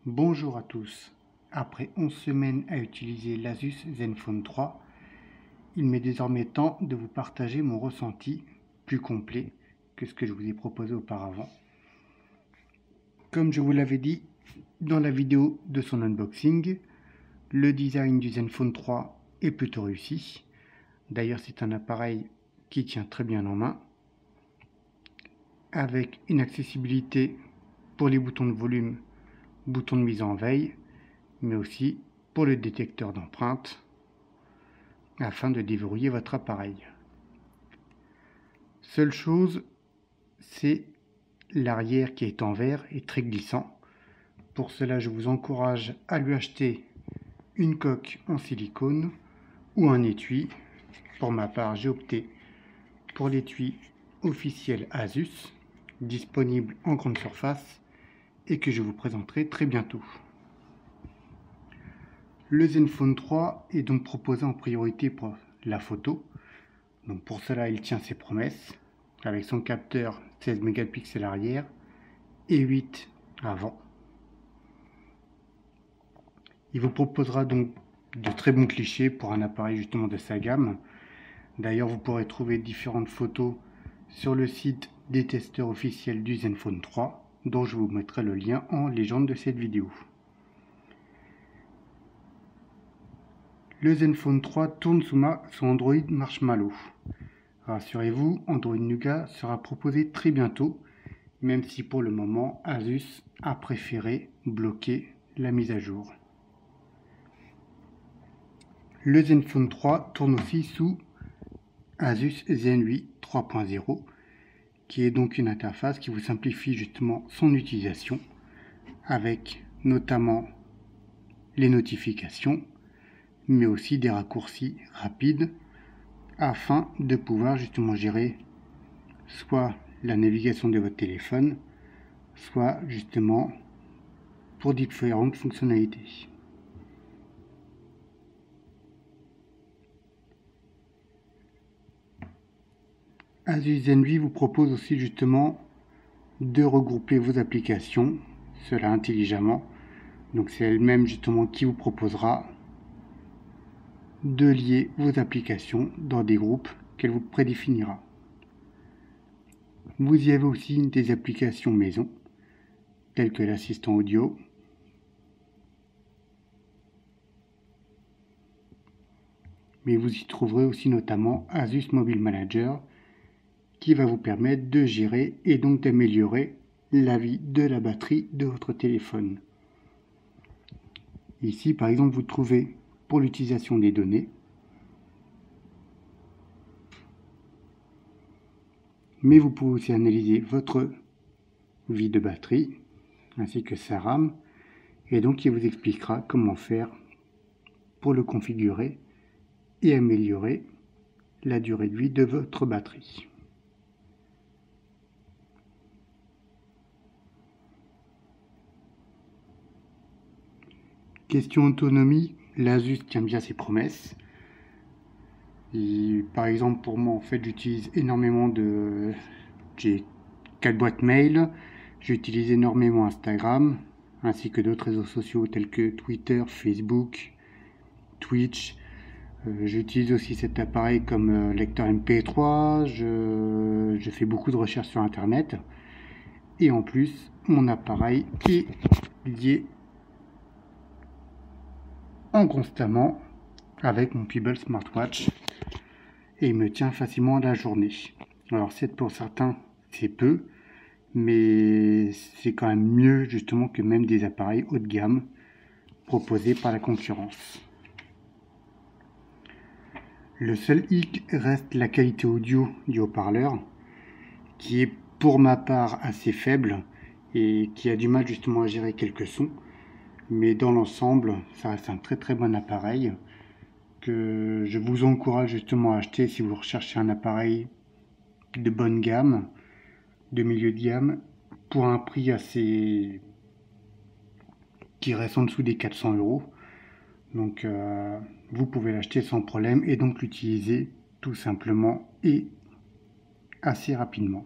Bonjour à tous. Après 11 semaines à utiliser l'Asus Zenfone 3, il m'est désormais temps de vous partager mon ressenti plus complet que ce que je vous ai proposé auparavant. Comme je vous l'avais dit dans la vidéo de son unboxing, le design du Zenfone 3 est plutôt réussi. D'ailleurs, c'est un appareil qui tient très bien en main, avec une accessibilité pour les boutons de volume, bouton de mise en veille, mais aussi pour le détecteur d'empreintes afin de déverrouiller votre appareil. Seule chose, c'est l'arrière qui est en verre et très glissant. Pour cela, je vous encourage à lui acheter une coque en silicone ou un étui. Pour ma part, j'ai opté pour l'étui officiel Asus, disponible en grande surface et que je vous présenterai très bientôt. Le Zenfone 3 est donc proposé en priorité pour la photo. Donc pour cela, il tient ses promesses avec son capteur 16 mégapixels arrière et 8 avant. Il vous proposera donc de très bons clichés pour un appareil justement de sa gamme. D'ailleurs, vous pourrez trouver différentes photos sur le site des testeurs officiels du Zenfone 3, dont je vous mettrai le lien en légende de cette vidéo. Le Zenfone 3 tourne sous Android Marshmallow. Rassurez-vous, Android Nougat sera proposé très bientôt, même si pour le moment, Asus a préféré bloquer la mise à jour. Le Zenfone 3 tourne aussi sous Asus Zenui 3.0, qui est donc une interface qui vous simplifie justement son utilisation, avec notamment les notifications, mais aussi des raccourcis rapides, afin de pouvoir justement gérer soit la navigation de votre téléphone, soit justement pour différentes fonctionnalités. Asus Zenui vous propose aussi justement de regrouper vos applications, cela intelligemment. Donc c'est elle-même justement qui vous proposera de lier vos applications dans des groupes qu'elle vous prédéfinira. Vous y avez aussi des applications maison, telles que l'assistant audio, mais vous y trouverez aussi notamment Asus Mobile Manager, qui va vous permettre de gérer et donc d'améliorer la vie de la batterie de votre téléphone. Ici, par exemple, vous trouvez pour l'utilisation des données, mais vous pouvez aussi analyser votre vie de batterie ainsi que sa RAM, et donc il vous expliquera comment faire pour le configurer et améliorer la durée de vie de votre batterie. Question autonomie, l'Asus tient bien ses promesses. Et par exemple, pour moi, en fait, j'utilise énormément j'ai 4 boîtes mail, j'utilise énormément Instagram, ainsi que d'autres réseaux sociaux tels que Twitter, Facebook, Twitch. J'utilise aussi cet appareil comme lecteur MP3, je fais beaucoup de recherches sur Internet. Et en plus, mon appareil est lié en constamment avec mon Pebble Smartwatch et il me tient facilement la journée. Alors 7 pour certains, c'est peu, mais c'est quand même mieux justement que même des appareils haut de gamme proposés par la concurrence. Le seul hic reste la qualité audio du haut-parleur, qui est pour ma part assez faible et qui a du mal justement à gérer quelques sons. Mais dans l'ensemble, ça reste un très bon appareil que je vous encourage justement à acheter si vous recherchez un appareil de bonne gamme, de milieu de gamme, pour un prix assez qui reste en dessous des 400 €. Donc vous pouvez l'acheter sans problème et donc l'utiliser tout simplement et assez rapidement.